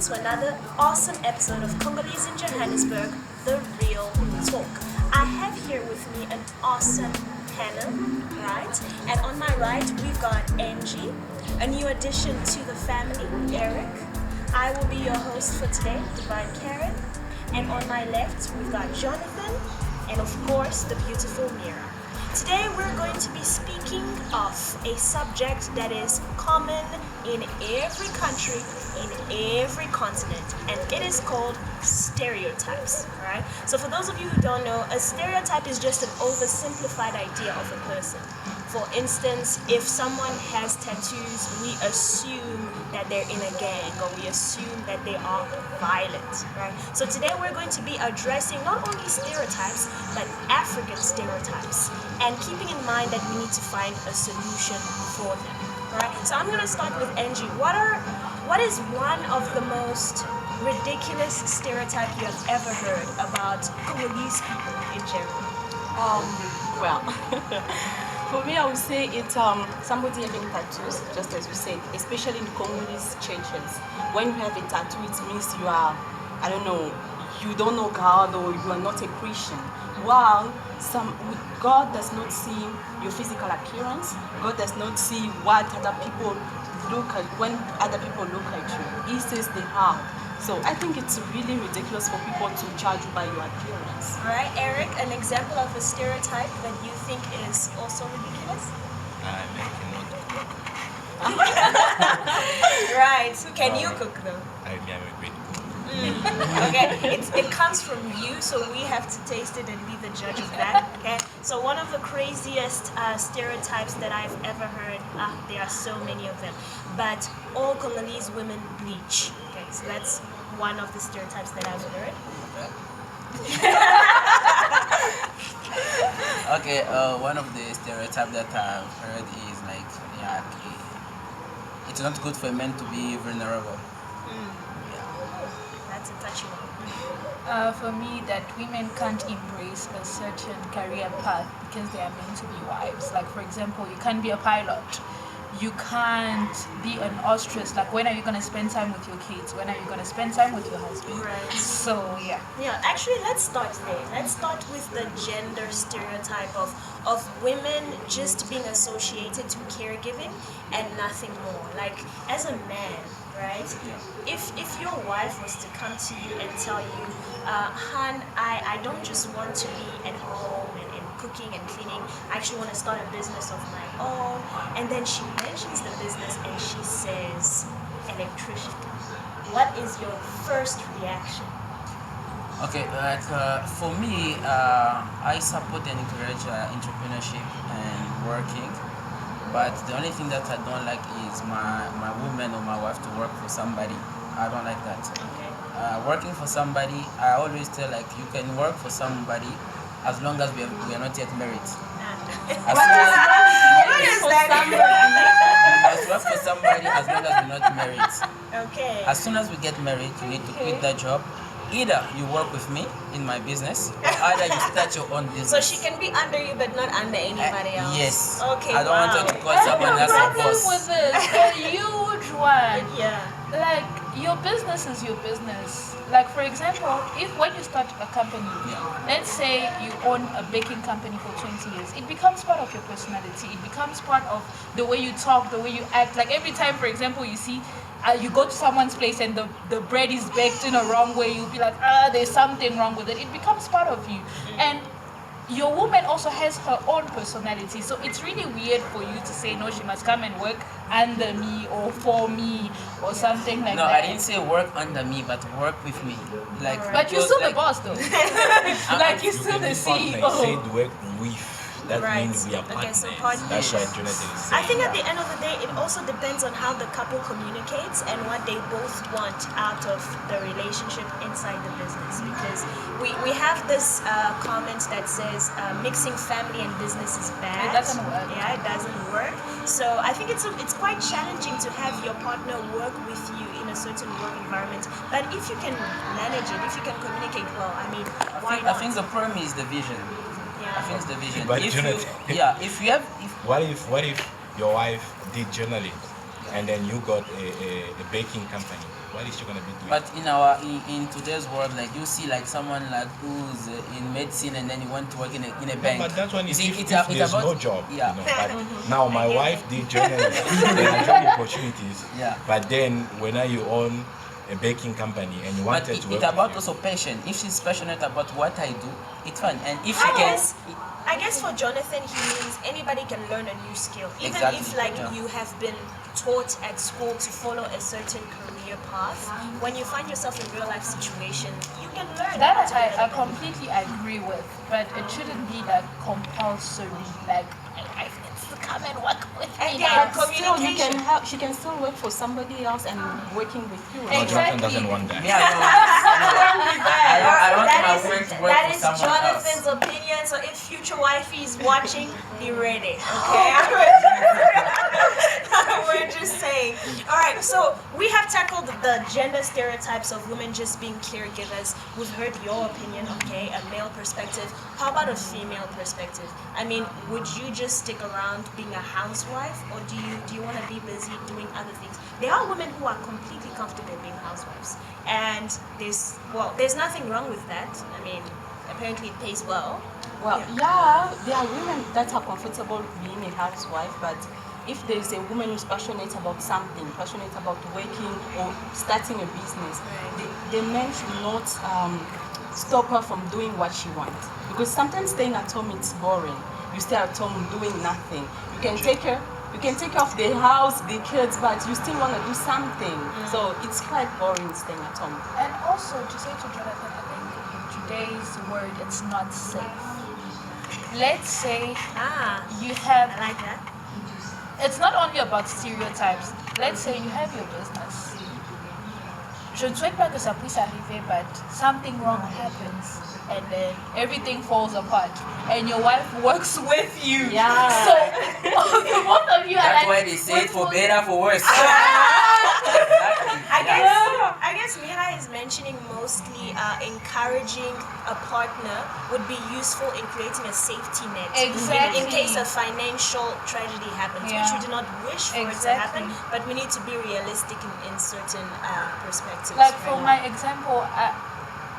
to another awesome episode of Congolese in Johannesburg, The Real Talk. I have here with me an awesome panel, right? And on my right, we've got Angie, a new addition to the family, Eric. I will be your host for today, Divine Karen. And on my left, we've got Jonathan, and of course, the beautiful Mira. Today we're going to be speaking of a subject that is common in every country, in every continent, and it is called stereotypes, right? So for those of you who don't know, a stereotype is just an oversimplified idea of a person. For instance, if someone has tattoos, we assume that they're in a gang, or we assume that they are violent, right? So today we're going to be addressing not only stereotypes, but African stereotypes, and keeping in mind that we need to find a solution for them, right? So I'm gonna start with Angie. What is one of the most ridiculous stereotypes you have ever heard about Congolese people in general? Well, for me, I would say it's somebody having tattoos, just as you said, especially in Congolese churches. When you have a tattoo, it means you are, you don't know God, or you are not a Christian. While God does not see your physical appearance. God does not see what other people look at when other people look at you. He sees the heart. So I think it's really ridiculous for people to judge you by your appearance. All right, Eric, an example of a stereotype that you think is also ridiculous? I cannot cook. Right. Can you cook though? I am a great cook. Okay, it comes from you, so we have to taste it and be the judge of that. Okay, so one of the craziest stereotypes that I've ever heard, there are so many of them, but all Congolese women bleach. Okay, so that's one of the stereotypes that I've heard. Okay, one of the stereotypes that I've heard is like, it's not good for men to be vulnerable. That's a touchy one. For me, that women can't embrace a certain career path because they are meant to be wives. Like, for example, you can't be a pilot. You can't be an ostrich. Like, when are you going to spend time with your kids? When are you going to spend time with your husband? Right. So, yeah. Yeah, actually, let's start there. Let's start with the gender stereotype of women just being associated to caregiving and nothing more. Like, as a man, right? If your wife was to come to you and tell you, Han, I don't just want to be at home and cooking and cleaning, I actually want to start a business of my own, and then she mentions the business and she says electrician, what is your first reaction? Okay, like for me, I support and encourage entrepreneurship and working. But the only thing that I don't like is my woman or my wife to work for somebody. I don't like that. Okay. Working for somebody, I always tell like you can work for somebody as long as we are not yet married. As soon as you must work for somebody as long as we're not married. Okay. As soon as we get married, you need to quit that job. Either you work with me in my business, or either you start your own business. So she can be under you, but not under anybody else. Yes. Okay. I don't want her to call someone else a problem boss. with this, a huge one. Yeah. Like, your business is your business. Like, for example, if when you start a company, let's say you own a baking company for 20 years, it becomes part of your personality. It becomes part of the way you talk, the way you act. Like, every time, for example, you see, you go to someone's place and the bread is baked in a wrong way, you'll be like, there's something wrong with it. It becomes part of you. And your woman also has her own personality, so it's really weird for you to say, no, she must come and work under me or for me or something like No, that. I didn't say work under me, but work with me. Like, But you're still the boss, though. Like, you're You still can the be partner. You CEO. said work with. That Right. means we are Okay, partners. so partners. That's why Jonathan is saying. I think at the end of the day, it also depends on how the couple communicates and what they both want out of the relationship inside the business. Because we have this comment that says mixing family and business is bad. It doesn't work. Yeah, it doesn't work. So I think it's quite challenging to have your partner work with you in a certain work environment. But if you can manage it, if you can communicate well, I mean, why I not? think the problem is the vision. Yeah. I think it's the vision. But if Jonathan, if you have, what if your wife did journalism? and then you got a baking company. What is she gonna be doing? But in today's world, like you see like someone like who's in medicine and then he went to work in a bank. But that one You is see, if there's no job. Yeah. You know, but now my wife did journalism. There are job opportunities. Yeah. But then when you own a baking company and you But wanted to work it's about with also passion. If she's passionate about what I do, it's fun. And if she can, I guess for Jonathan, he means anybody can learn a new skill. Even Exactly, if like yeah. you have been taught at school to follow a certain career path, when you find yourself in real life situation, you can learn. That how to I develop. completely agree with, but it shouldn't be like compulsory. Like I need to come and work with And me. yeah, now. But still, you can communication. help. She can still work for somebody else and working with you. No, Jonathan doesn't want that. yeah, I want That my is- woman to work that for is someone Jonathan's else. opinion. So if future wifey is watching, be ready. Okay. We're just saying. All right. So we have tackled the gender stereotypes of women just being caregivers. We've heard your opinion. Okay, a male perspective. How about a female perspective? I mean, would you just stick around being a housewife, or do you want to be busy doing other things? There are women who are completely comfortable being housewives, and there's nothing wrong with that. I mean, apparently it pays well. Well, yeah, there are women that are comfortable being a housewife, but if there is a woman who's passionate about something, passionate about working or starting a business, the men should not stop her from doing what she wants. Because sometimes staying at home it's boring. You stay at home doing nothing. You can take care of the house, the kids, but you still want to do something. So it's quite boring staying at home. And also to say to Jonathan, I think in today's word, it's not safe. Let's say you have. I like that. It's not only about stereotypes. Let's say you have your business. Je ne souhaite pas que ça puisse arriver, but something wrong happens and then everything falls apart and your wife works with you. Yeah. So the both of you are That's like, why they say it for better, for worse. I guess Mira is mentioning mostly encouraging a partner would be useful in creating a safety net. Exactly. In case a financial tragedy happens, which Yeah. we do not wish for it to Exactly. happen, but we need to be realistic in certain perspectives. like for right? my example,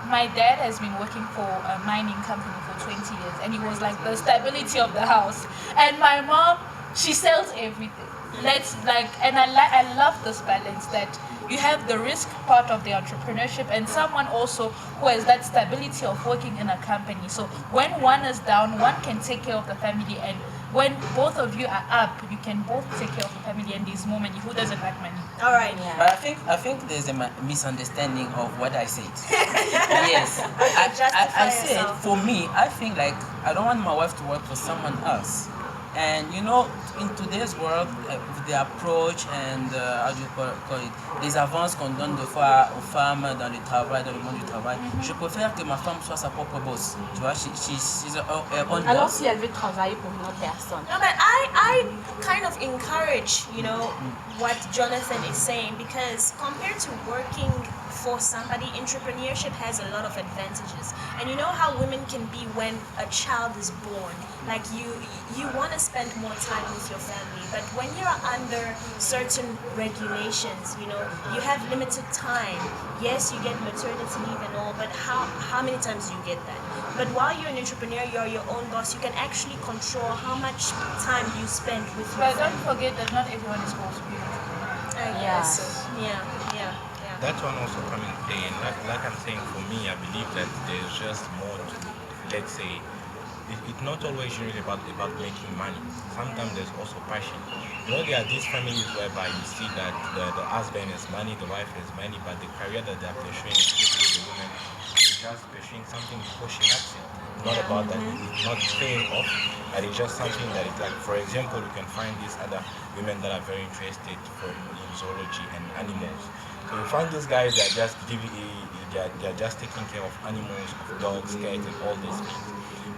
my dad has been working for a mining company for 20 years and he was like the stability of the house. And my mom, she sells everything. Let's like, and I love this balance that you have the risk part of the entrepreneurship and someone also who has that stability of working in a company. So when one is down, one can take care of the family, and when both of you are up, you can both take care of the family in this moment. Who doesn't like money? All right. But I think there's a misunderstanding of what I said. Yes, Justify I said yourself. for me, I think like I don't want my wife to work for someone else. And you know, in today's world, with the approach and how do you call it, les avances qu'on donne de fois aux femmes dans le travail, dans le monde du travail, je préfère que ma femme soit sa propre boss. Tu vois, she's her own Alors boss. si elle veut travailler pour une autre personne. No, but I kind of encourage, what Jonathan is saying, because compared to working for somebody, entrepreneurship has a lot of advantages. And you know how women can be when a child is born. Like you want to spend more time with your family, but when you're under certain regulations, you have limited time. Yes, you get maternity leave and all, but how many times do you get that? But while you're an entrepreneur, you're your own boss. You can actually control how much time you spend with your But don't family. forget that not everyone is supposed to be an entrepreneur. I guess so. Yeah. That one also come in play, and like I'm saying, for me, I believe that there's just more to, let's say, it's not always really about making money. Sometimes there's also passion. There are these families whereby you see that the husband has money, the wife has money, but the career that they're pursuing, especially the woman, is just pursuing something because she likes it. Not about that, it's not paying off, but it's just something that it's like, for example, you can find these other women that are very interested in zoology and animals. So you find these guys that just they're just taking care of animals, of dogs, cats, and all these things.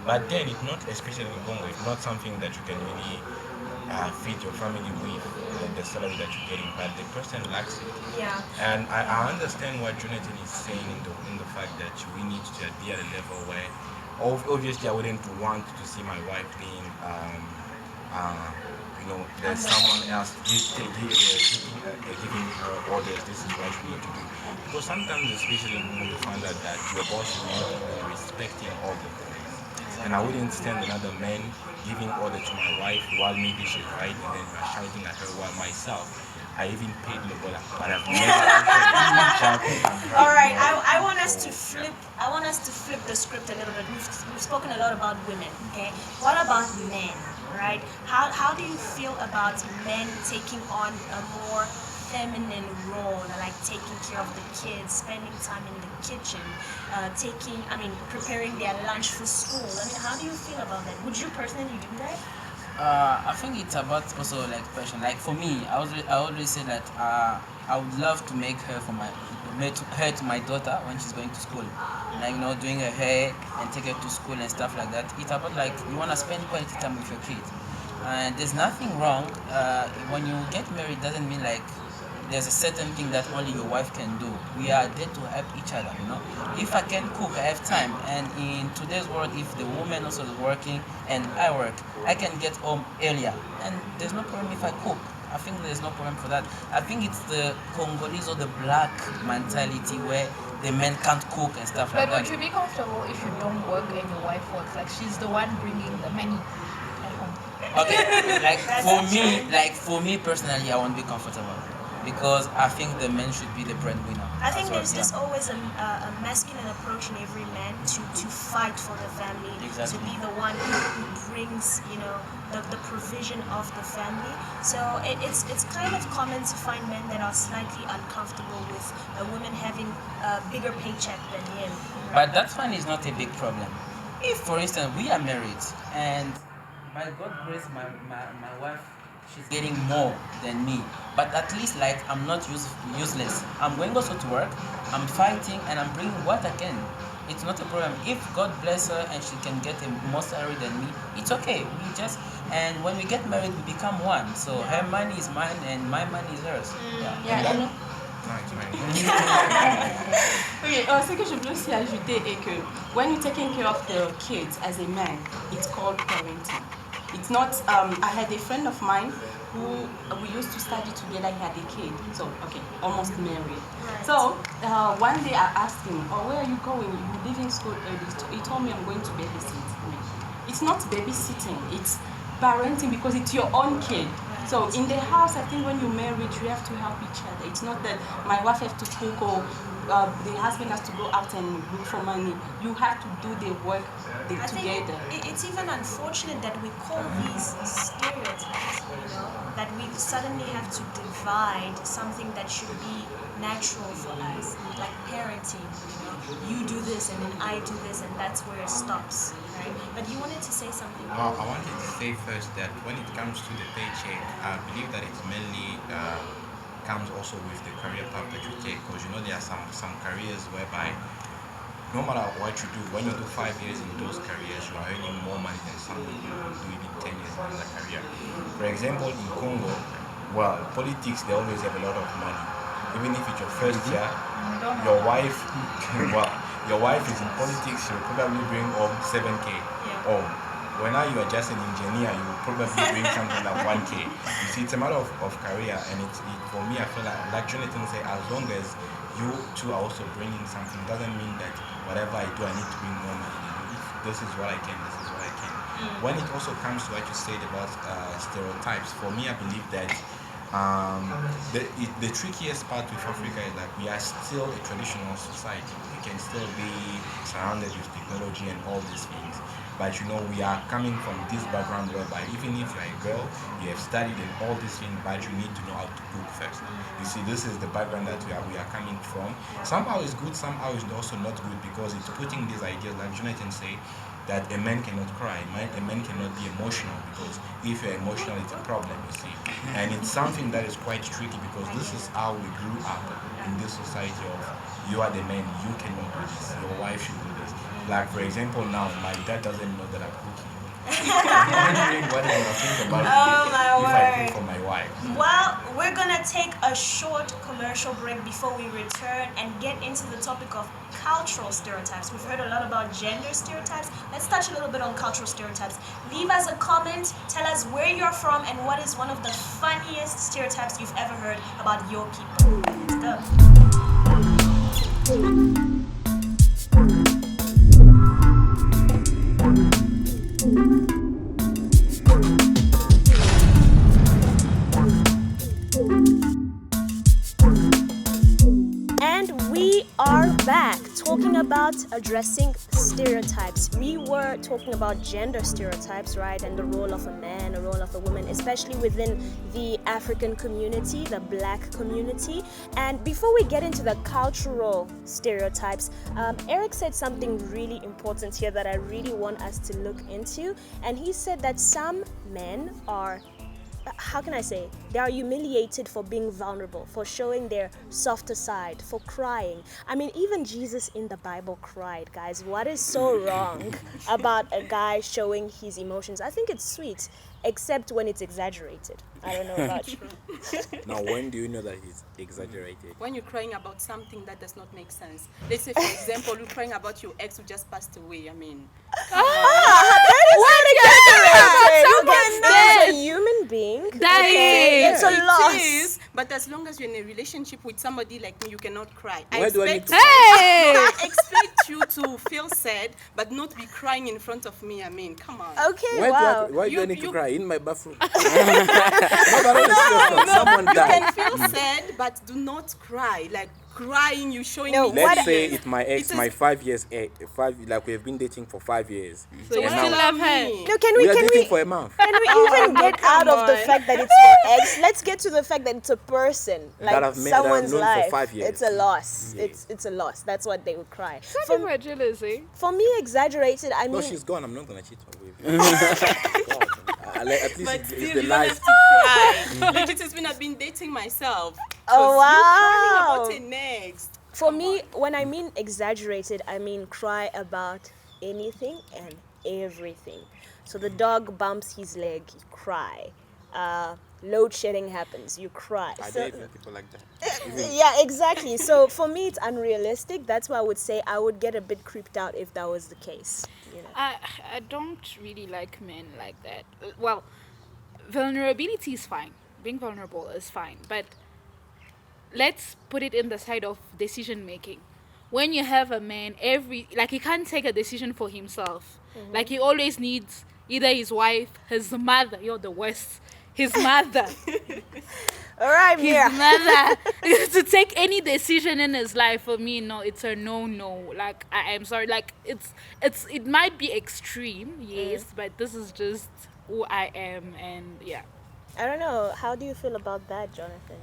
But then it's not, especially in Congo, it's not something that you can really feed your family with, the salary that you're getting. But the person lacks it. Yeah. And I understand what Jonathan is saying in the fact that we need to be at a level where, obviously, I wouldn't want to see my wife being, there's someone else giving her orders. This is what you need to do. Because sometimes, especially when you find out that your boss is not even respecting all the boys, and I wouldn't stand another man giving order to my wife while maybe she's right and then you're shouting at her, while myself, I even paid Lobola, but I've never actually shouted at her. All right, I want us to flip. I want us to flip the script a little bit. We've spoken a lot about women. Okay, what about men? Right? How do you feel about men taking on a more feminine role, like taking care of the kids, spending time in the kitchen, preparing their lunch for school? I mean, how do you feel about that? Would you personally do that? I think it's about also like passion. Like for me, I always say that I would love to make her her to my daughter when she's going to school. Like doing her hair and take her to school and stuff like that. It's about like you wanna spend quality time with your kids. And there's nothing wrong when you get married. Doesn't mean like there's a certain thing that only your wife can do. We are there to help each other, If I can cook, I have time. And in today's world, if the woman also is working and I work, I can get home earlier. And there's no problem if I cook. I think there's no problem for that. I think it's the Congolese or the black mentality where the men can't cook and stuff like But that. would you be comfortable if you don't work and your wife works? Like she's the one bringing the money at home. Okay, for me personally, I won't be comfortable because I think the men should be the breadwinner. I think That's there's what- this always a masculine approach in every man to fight for the family, Exactly. to be the one who brings, the provision of the family. So it's kind of common to find men that are slightly uncomfortable with a woman having a bigger paycheck than him. But that one is not a big problem. If, for instance, we are married and by God's grace, my wife, she's getting more than me. But at least, like, I'm not useless. I'm going also to work, I'm fighting, and I'm bringing what I can. It's not a problem. If God bless her and she can get a more salary than me, it's okay. And when we get married, we become one. So her money is mine and my money is hers. Yeah, No, it's fine. Oui, ce que je veux aussi ajouter est que when you're taking care of the kids as a man, it's called parenting. It's not, I had a friend of mine who we used to study together, he had a kid, so, okay, almost married. So, one day I asked him, oh, where are you going? You're leaving school early. He told me I'm going to babysit. It's not babysitting, it's parenting because it's your own kid. So in the house, I think when you're married, you have to help each other. It's not that my wife has to cook or the husband has to go out and look for money. You have to do the work I together. think it's even unfortunate that we call these stereotypes, that we suddenly have to divide something that should be natural for us, like parenting. You do this and then I do this and that's where it stops, right? But you wanted to say something. Well, I wanted to say first that when it comes to the paycheck, I believe that it's mainly comes also with the career path that you take, because there are some careers whereby no matter what you do, when you do 5 years in those careers, you are earning more money than someone who do even 10 years in another career. For example, in Congo, well, politics, they always have a lot of money. Even if it's your first year, your wife, well, your wife is in politics, she'll probably bring home 7K home. When now you are just an engineer, you will probably bring something like 1K. You see, it's a matter of career, and for me, I feel like Jonathan said, as long as you two are also bringing something, doesn't mean that whatever I do, I need to bring more money. If this is what I can, this is what I can. When it also comes to what you said about stereotypes, for me, I believe that the trickiest part with Africa is that we are still a traditional society. We can still be surrounded with technology and all these things. But we are coming from this background whereby even if you are a girl, you have studied and all these things, but you need to know how to cook first. You see, this is the background that we are coming from. Somehow it's good, somehow it's also not good, because it's putting these ideas, like Jonathan say, that a man cannot cry, a man cannot be emotional, because if you're emotional, it's a problem, you see. And it's something that is quite tricky, because this is how we grew up in this society of, you are the man, you cannot do this, your wife should do this. Like, for example, now, my dad doesn't know that I'm cooking. I'm wondering what he's going to think about me if I cook for my wife. Well, We're gonna take a short commercial break before we return and get into the topic of cultural stereotypes. We've heard a lot about gender stereotypes. Let's touch a little bit on cultural stereotypes. Leave us a comment, tell us where you're from and what is one of the funniest stereotypes you've ever heard about your people. Let's go. Back talking about addressing stereotypes. We were talking about gender stereotypes, right, and the role of a man, the role of a woman, especially within the African community, the black community. And before we get into the cultural stereotypes, Eric said something really important here that I really want us to look into, and he said that some men are, how can I say, they are humiliated for being vulnerable, for showing their softer side, for crying. I mean, even Jesus in the Bible cried, guys. What is so wrong about a guy showing his emotions? I think it's sweet, except when it's exaggerated. I don't know about you. Now, when do you know that he's exaggerated? When you're crying about something that does not make sense. Let's say, for example, you're crying about your ex who just passed away. I mean, That's a human being. Dying. It's a loss. It is, but as long as you're in a relationship with somebody like me, you cannot cry. Why do I need to I expect you to feel sad, but not be crying in front of me. I mean, come on. Okay, Why do I need to cry? In my bathroom? Someone You died. can feel sad, but do not cry. Like crying, you showing No, me. Let's say it's my ex, It is- my 5 years, like we have been dating for 5 years. So you And still now- love her? No, can We we are dating can for a month. we even get out of the on. fact that it's your ex? Let's get to the fact that it's a person, like That I've someone's known for life. 5 years. It's a loss. Yeah. It's a loss. That's what they would cry. Some For, people are jealous, eh? for me, exaggerated. I No, mean, she's gone. I'm not gonna cheat on you. God. At least But it's still, the you don't life. have to cry. Legit, it's been I've been dating myself. Oh, wow. You crying about it next. for me, when I mean exaggerated, I mean cry about anything and everything. So the dog bumps his leg, you cry. Load shedding happens, you cry. Are So- there even people like that? yeah, exactly. So for me, it's unrealistic. That's why I would say I would get a bit creeped out if that was the case. You know. I don't really like men like that. Well, vulnerability is fine. Being vulnerable is fine. But let's put it in the side of decision making. When you have a man, he can't take a decision for himself. Like he always needs either his wife, his mother. You're the worst. His mother. All right, His Mira. mother to take any decision in his life. For me, no, it's a no. Like I'm sorry, like it might be extreme, yes, but this is just who I am, and yeah. I don't know. How do you feel about that, Jonathan?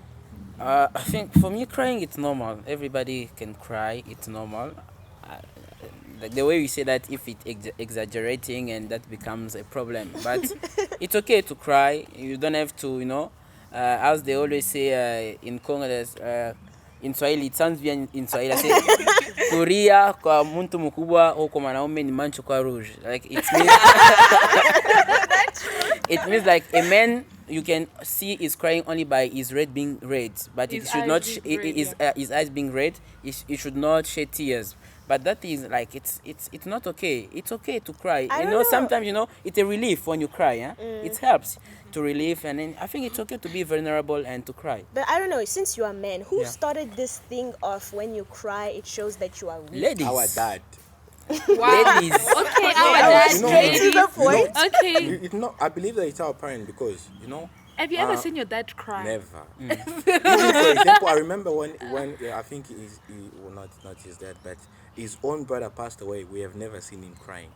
I think for me, crying it's normal. Everybody can cry. It's normal. Like the way we say that, if it's exaggerating and that becomes a problem, but it's okay to cry. You don't have to, as they always say in Congo, in Swahili, it sounds bien in Swahili. I say, kuria kwa muntu mkubwa au kwa mwanaume ni mancho kwa rouge. Like it means, it means like a man you can see is crying only by his red being red, but His it should eyes not being red, his eyes being red. It should not shed tears. But that is like it's not okay. It's okay to cry. I don't know. Sometimes it's a relief when you cry. Yeah? It helps to relieve, and then I think it's okay to be vulnerable and to cry. But I don't know. Since you are men, who Yeah. started this thing of when you cry, it shows that you are weak? Ladies, Our dad. Wow. ladies. Okay, our I dad. was straight to the point. Okay. I believe that it's our parent because Have you ever seen your dad cry? never. Even for example, I remember when I think not his dad, but his own brother passed away. We have never seen him crying.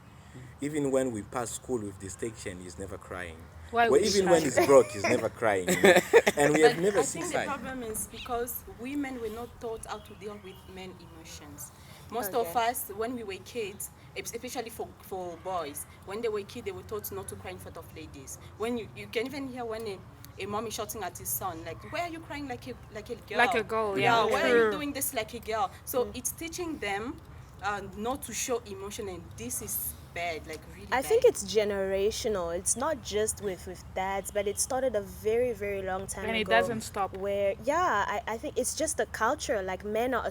Even when we pass school with distinction, he's never crying. Why Well, would even you when cry? he's broke, he's never crying. And we have never I seen think the sign. problem is because women were not taught how to deal with men emotions. Most Okay. of us, when we were kids, especially for boys, when they were kids, they were taught not to cry in front of ladies. When you can even hear when a mom is shouting at his son, like, why are you crying like a girl? Like a girl, yeah. Why are True. you doing this like a girl? So it's teaching them not to show emotion, and this is bad, like really I bad. think it's generational. It's not just with dads, but it started a very, very long time And ago. it doesn't stop. Where, I think it's just the culture. Like men are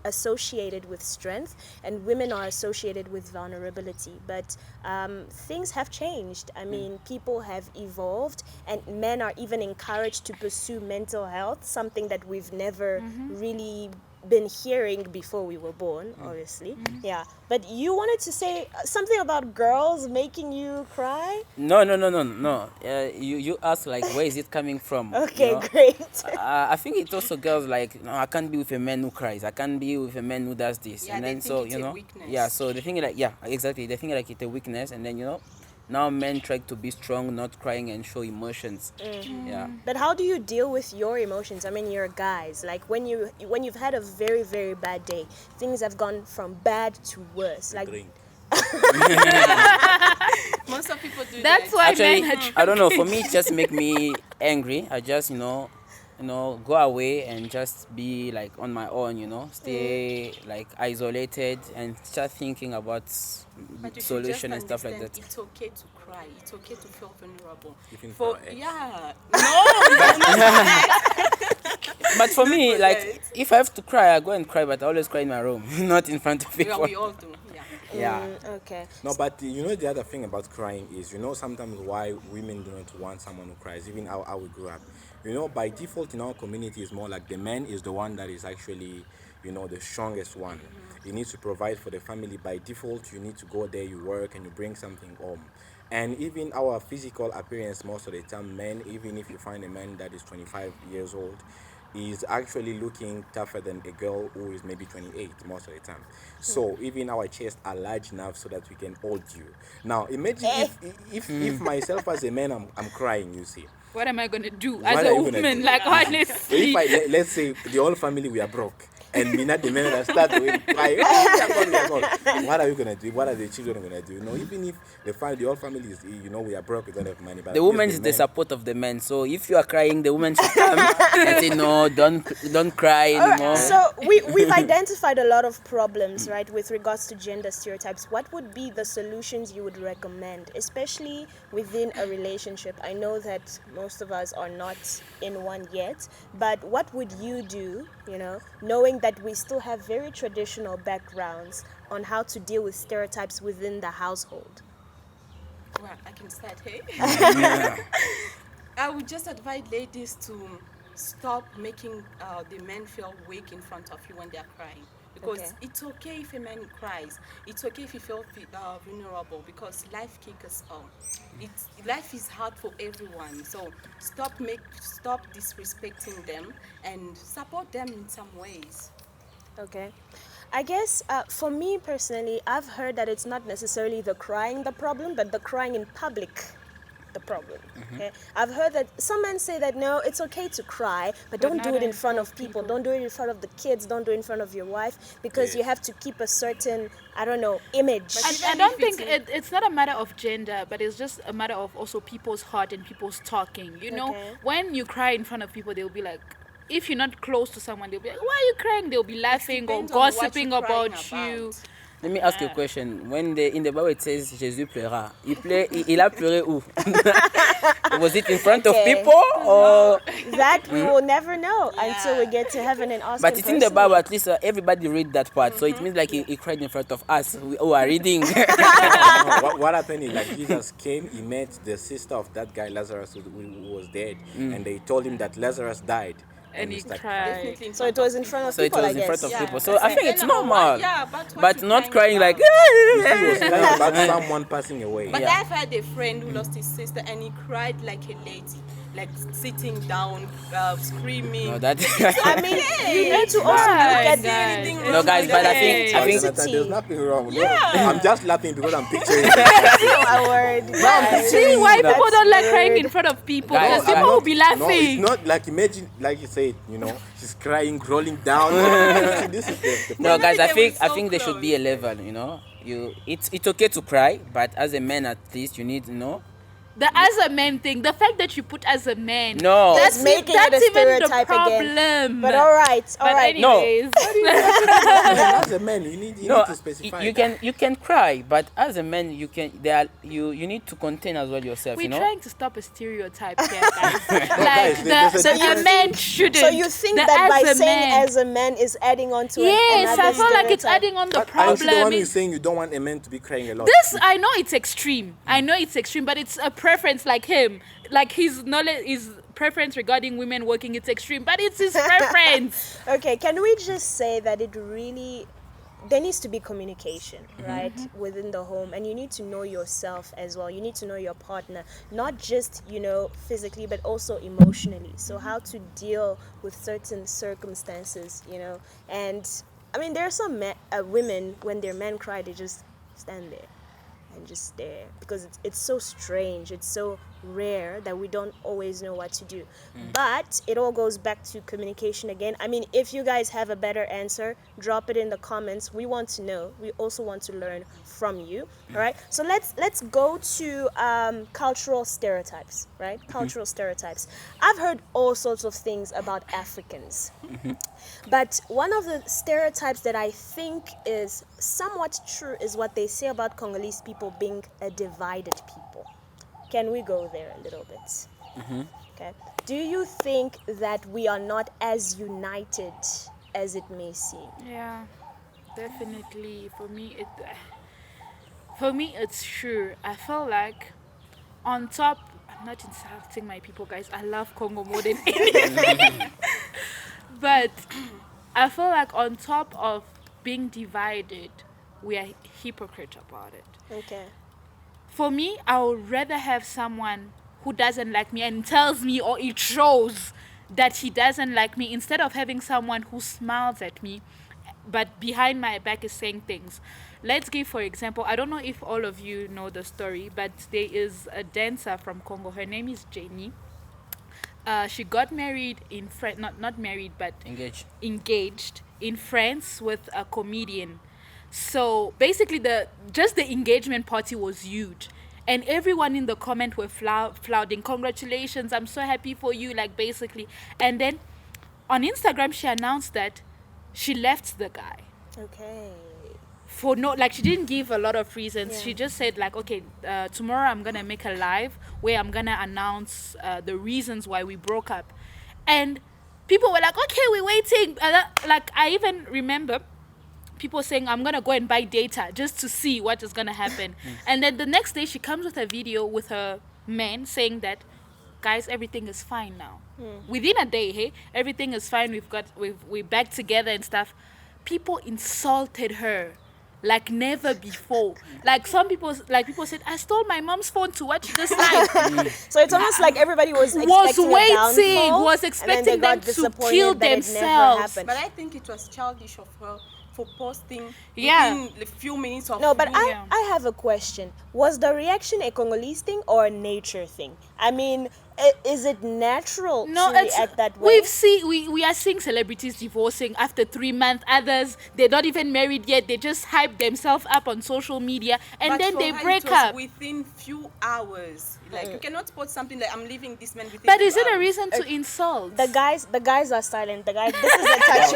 associated with strength and women are associated with vulnerability. But things have changed. I mean, people have evolved and men are even encouraged to pursue mental health, something that we've never really been hearing before we were born, obviously. Yeah. But you wanted to say something about girls making you cry? No. You ask like where is it coming from? Okay, you know? great. I think it's also girls like no, I can't be with a man who cries. I can't be with a man who does this. Yeah, And they then think so it's you a know, weakness. yeah. So they think like exactly. They think like it's a weakness, and then now men try to be strong, not crying and show emotions. Yeah. But how do you deal with your emotions? I mean, you're guys. Like when you've had a very, very bad day, things have gone from bad to worse. Like Drink. Most of people do That's that. why Actually, men are I don't know. For me, it just make me angry. I just go away and just be like on my own. Stay like isolated and start thinking about But you should solution and just stuff like understand that. it's okay to cry. It's okay to feel vulnerable. Even for our ex. Yeah. No. But for me, for like that. if I have to cry, I go and cry, but I always cry in my room, not in front of Yeah, people. we all do. Yeah. Yeah. okay. No, but the other thing about crying is, sometimes why women do not want someone who cries, even how we grew up. By default in our community is more like the man is the one that is actually, the strongest one. He needs to provide for the family. By default, you need to go there, you work, and you bring something home. And even our physical appearance, most of the time, men, even if you find a man that is 25 years old, is actually looking tougher than a girl who is maybe 28 most of the time. So even our chests are large enough so that we can hold you. Now imagine if myself as a man I'm crying, you see. What am I gonna do What as are a you gonna woman? do? Like So honestly. if let's say the whole family we are broke and me not the men that start to cry, oh, we are gone. What are you gonna do? What are the children gonna do? Even if the whole family is, we are broke, we don't have money. But The woman is the men, support of the man. So if you are crying, the woman should come and say, no, don't cry anymore. So we've identified a lot of problems, right, with regards to gender stereotypes. What would be the solutions you would recommend, especially within a relationship? I know that most of us are not in one yet, but what would you do, knowing that we still have very traditional backgrounds on how to deal with stereotypes within the household? Well, I can start, hey? I would just advise ladies to stop making the men feel weak in front of you when they are crying. Because Okay. it's okay if a man cries. It's okay if you feel vulnerable, because life kicks us out. Life is hard for everyone. So stop disrespecting them and support them in some ways. Okay. I guess for me personally, I've heard that it's not necessarily the crying the problem, but the crying in public the problem. Okay. I've heard that some men say that no, it's okay to cry, but don't do not it in in front front of of people. people. Don't do it in front of the kids. Don't do it in front of your wife, because Yeah. you have to keep a certain, I don't know, image. But I even don't if think it's it's not a matter of gender, but it's just a matter of also people's heart and people's talking. Okay. When you cry in front of people, they'll be like, if you're not close to someone, they'll be like, why are you crying? They'll be laughing or depends on what gossiping you're crying about you. about. Let me ask you a question. When in the Bible it says Jésus pleura, il a pleuré où? Was it in front of Okay. people or? That we will never know until we get to heaven and ask But him it's in the personally. Bible. At least everybody read that part, so it means like he cried in front of us who are reading. No, what happened is like Jesus came, he met the sister of that guy Lazarus who was dead, and they told him that Lazarus died, And he started cried. Definitely in So front it was of in front of So it people, was I in guess. front of Yeah. people. So I think it's Then, normal. yeah, but what But you not crying like. about? He was crying about someone passing away. But Yeah. I've had a friend who lost his sister and he cried like a lady, like sitting down, screaming. No, that. I mean, you need to also look at guys. No, guys, but I think Jonathan, there's nothing wrong. No, I'm just laughing because I'm picturing. my word. See why That's people don't like crying weird. in front of people, Guys, because people will be No, it's laughing. not like, imagine, like you said, she's crying, rolling down. This is the No, guys, I They think were I so think there should be a level. It's okay to cry, but as a man at least you need The as a man thing, the fact that you put as a man, No. that's making that's it a even the stereotype again. problem. But all right. But No. anyways, As a man, you need No, to specify. you can cry, but as a man, you need to contain as well yourself. we're You know. trying to stop a stereotype here, guys. guys, there's a a difference. man shouldn't. So you think The that by as a saying man. as a man is adding on to Yes, another I feel like it's stereotype? adding on the But aren't you the one problem. who's saying you don't want a man to be crying a lot? This I know it's extreme. I know it's extreme, but it's a preference like him. Like his knowledge, his preference regarding women working, it's extreme, but it's his preference. Okay, can we just say that it really there needs to be communication, right, within the home, and you need to know yourself as well. You need to know your partner, not just, physically, but also emotionally. So how to deal with certain circumstances, and I mean, there are some women, when their men cry, they just stand there and just stare, because it's so strange, it's so rare that we don't always know what to do. But it all goes back to communication again. I mean, if you guys have a better answer, drop it in the comments. We want to know. We also want to learn from you. All right, so let's go to cultural stereotypes, right? Cultural stereotypes. I've heard all sorts of things about Africans, but one of the stereotypes that I think is somewhat true is what they say about Congolese people being a divided people. Can we go there a little bit? Okay. Do you think that we are not as united as it may seem? Yeah, definitely. For me, it's true. I feel like on top. I'm not insulting my people, guys. I love Congo more than anything. But I feel like on top of being divided, we are hypocrite about it. Okay. For me, I would rather have someone who doesn't like me and tells me, or it shows that he doesn't like me, instead of having someone who smiles at me but behind my back is saying things. Let's give, for example, I don't know if all of you know the story, but there is a dancer from Congo. Her name is Jenny. She got married in France, not married, but engaged in France with a comedian. So basically, the engagement party was huge, and everyone in the comment were flaunting, "Congratulations, I'm so happy for you," like basically. And then on Instagram, she announced that she left the guy. Okay. She didn't give a lot of reasons. Yeah. She just said like, okay, tomorrow I'm gonna make a live where I'm gonna announce the reasons why we broke up, and people were like, okay, we're waiting. I even remember people saying, I'm gonna go and buy data just to see what is gonna happen. And then the next day she comes with a video with her man saying that, guys, everything is fine now. Within a day, hey, everything is fine. We're back together and stuff. People insulted her like never before. Like people said, I stole my mom's phone to watch this live. So it's almost like everybody was expecting expecting them to kill themselves. But I think it was childish of her for posting Yeah. within a few minutes of No, but Yeah. I have a question. Was the reaction a Congolese thing or a nature thing? I mean, is it natural No, to it's react that way? we are seeing celebrities divorcing after 3 months. Others, they're not even married yet. They just hype themselves up on social media and But then for they her, break it was up. within few hours. Like you cannot post something like, I'm leaving this man within But few is it a hours. reason to insult? The guys are silent. The guys. This is a touch.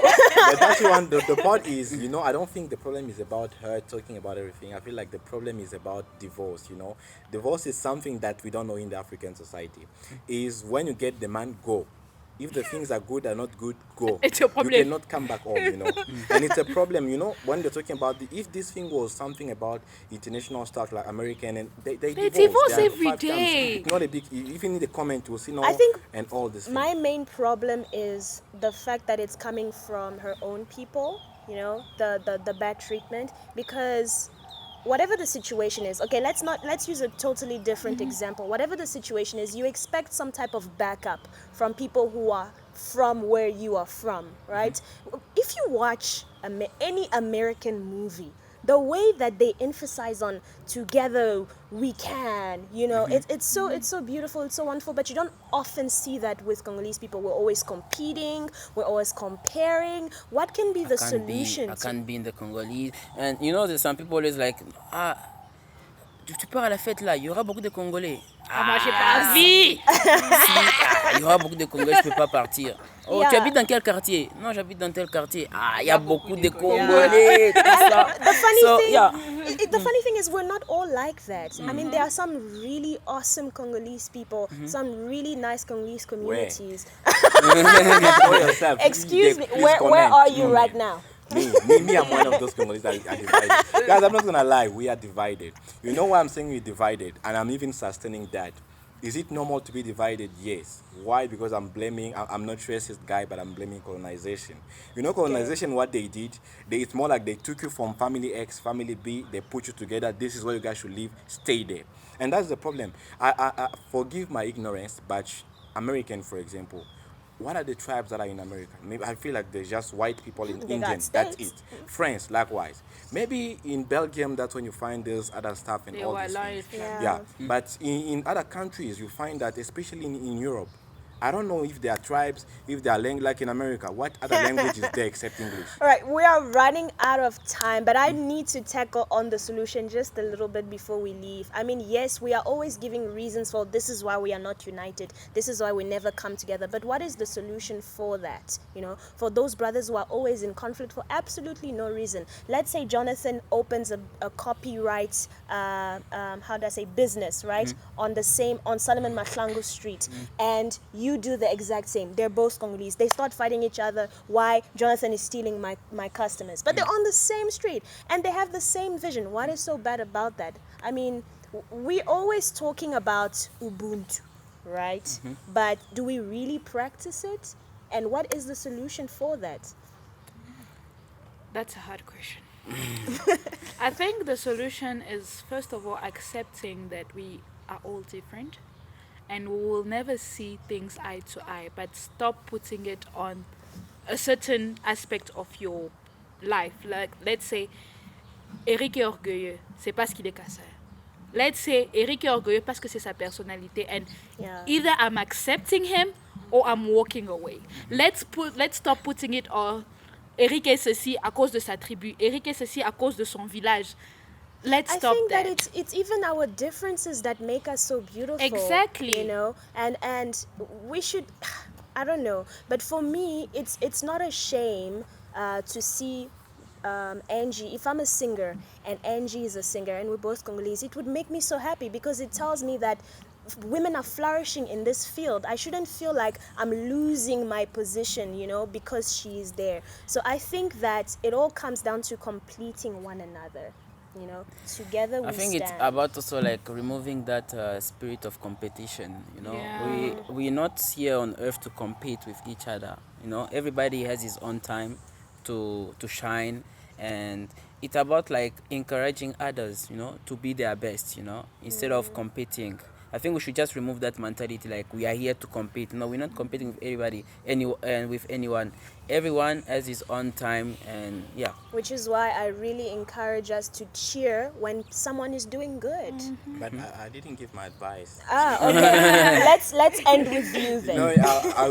The touchy one, the part is, I don't think the problem is about her talking about everything. I feel like the problem is about divorce, Divorce is something that we don't know in the African society. Is when you get the man, go. If the things are good or not good, go. It's your problem. You cannot come back home, And it's a problem, when they're talking about if this thing was something about international stuff like American, and they divorce They are every 5 times. day. It's not a big, even in the comment, you'll see I think and all this. My main problem is the fact that it's coming from her own people, the bad treatment, because whatever the situation is, okay, let's use a totally different example. Whatever the situation is, you expect some type of backup from people who are from where you are from, right? If you watch any American movie, the way that they emphasize on together we can, it's so beautiful, it's so wonderful, but you don't often see that with Congolese people. We're always competing, we're always comparing. What can be the solution? I can't be in the Congolese. And there's some people always like, tu pars à la fête là, il y aura beaucoup de Congolais. moi, j'ai pas envie. Il y aura beaucoup de Congolais, je peux pas partir. Oh, Yeah. tu habites dans quel quartier? Non, j'habite dans tel quartier. Ah, il y a beaucoup de Congolais, tout ça. The funny So, thing, yeah. the funny thing is, we're not all like that. I mean, there are some really awesome Congolese people, some really nice Congolese communities. For yourself. Excuse me, Please where comment. are you right now? Me, I'm one of those Congolese that are divided. Guys, I'm not gonna lie, we are divided. You know why I'm saying we're divided, and I'm even sustaining that. Is it normal to be divided? Yes. Why? Because I'm not racist guy, but I'm blaming colonization. You know, colonization, what they did, it's more like they took you from family X, family B, they put you together, this is where you guys should live, stay there. And that's the problem. I forgive my ignorance, but American, for example, what are the tribes that are in America? Maybe I feel like there's just white people in They got Indians. That's it. states. France, likewise. Maybe in Belgium, that's when you find those other stuff and They all were these large. things. Yeah. Yeah. But in other countries, you find that, especially in Europe, I don't know if there are tribes, if there are like in America, what other language is there except English? All right, we are running out of time, but I need to tackle on the solution just a little bit before we leave. I mean, yes, we are always giving reasons for this is why we are not united. This is why we never come together. But what is the solution for that? You know, for those brothers who are always in conflict for absolutely no reason. Let's say Jonathan opens a copyright, business, right? On Solomon Mahlangu Street, and you do the exact same. They're both Congolese. They start fighting each other. Why? Jonathan is stealing my customers. But they're on the same street and they have the same vision. What is so bad about that? I mean, we're always talking about Ubuntu, right? But do we really practice it? And what is the solution for that? That's a hard question. I think the solution is, first of all, accepting that we are all different and we will never see things eye to eye, but stop putting it on a certain aspect of your life. Like, let's say, Eric est orgueilleux, c'est parce qu'il est casseur. Let's say, Eric est orgueilleux parce que c'est sa personnalité, and either I'm accepting him or I'm walking away. Let's stop putting it on Eric est ceci à cause de sa tribu, Eric est ceci à cause de son village. Let's stop think that. that it's even our differences that make us so beautiful. Exactly. You know, and we should, I don't know, but for me, it's not a shame to see Angie. If I'm a singer and Angie is a singer and we're both Congolese, it would make me so happy because it tells me that women are flourishing in this field. I shouldn't feel like I'm losing my position, you know, because she is there. So I think that it all comes down to completing one another. You know, together we I think stand. it's about also like removing that spirit of competition. You know, Yeah. we're not here on earth to compete with each other. You know, everybody has his own time to shine, and it's about like encouraging others, you know, to be their best. You know, instead of competing. I think we should just remove that mentality like we are here to compete. No, we're not competing with everybody, with anyone. Everyone has his own time, and yeah. Which is why I really encourage us to cheer when someone is doing good. But I didn't give my advice. Okay. let's end with you then. No,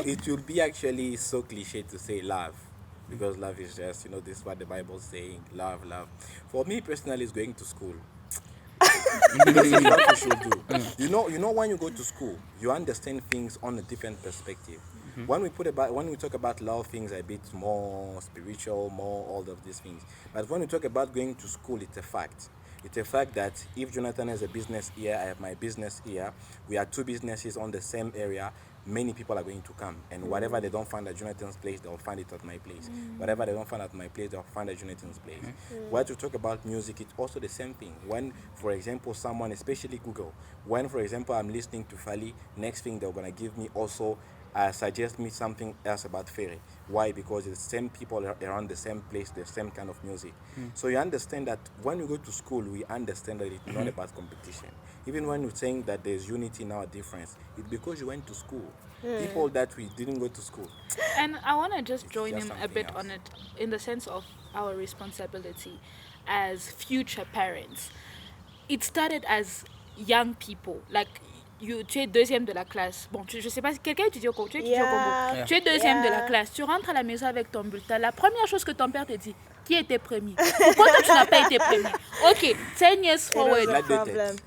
it will be actually so cliche to say love. Because love is just, you know, this is what the Bible's saying. Love. For me personally, it's going to school. This is what you should do. You know, when you go to school, you understand things on a different perspective. When we talk about love, things are a bit more spiritual, more all of these things. But when we talk about going to school, it's a fact. It's a fact that if Jonathan has a business here, I have my business here, we are two businesses on the same area, many people are going to come. And whatever they don't find at Jonathan's place, they'll find it at my place. Whatever they don't find at my place, they'll find at Jonathan's place. When you talk about music, it's also the same thing. When, for example, someone, especially Google, when, for example, I'm listening to Fali, next thing they're going to give me also suggest me something else about Ferry. Why? Because it's the same people around the same place, the same kind of music. So you understand that when you go to school, we understand that it's not about competition. Even when you're saying that there's unity in our difference, it's because you went to school. People that we didn't go to school. And I want to just join just him a something bit else. on it in the sense of our responsibility as future parents. It started as young people, like tu es deuxième de la classe. Bon, je sais pas si quelqu'un étudie au Congo. Tu étudies au Congo. Tu es deuxième de la classe. Tu rentres à la maison avec ton bulletin. La première chose que ton père te dit, Qui était premier? Pourquoi toi, tu n'as pas été premier? Ok, 10 years forward. Like the text.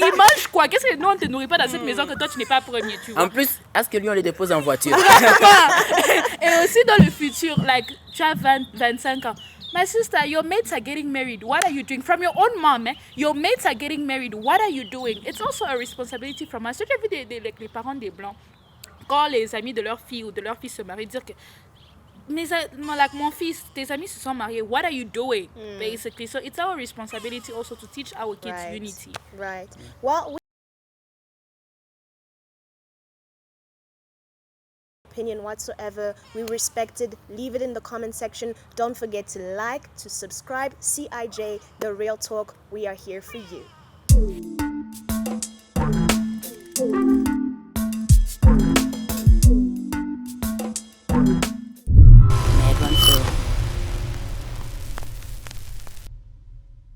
Il mange quoi? Qu'est-ce que nous, on ne te nourrit pas dans cette maison que toi, tu n'es pas premier, tu vois? En plus, est-ce que lui, on les dépose en voiture? Et aussi dans le futur, like, tu as 25 ans. My sister, your mates are getting married. What are you doing? From your own mom, your mates are getting married. What are you doing? It's also a responsibility from us. Tu as vu les parents des Blancs, quand les amis de leur fille ou de leur fils se marient, dire que like mon fils, tes amis se sont mariés. What are you doing? Basically, so it's our responsibility also to teach our kids unity. Right. Well, opinion whatsoever, we respect it. Leave it in the comment section. Don't forget to like, to subscribe. CIJ, the real talk. We are here for you.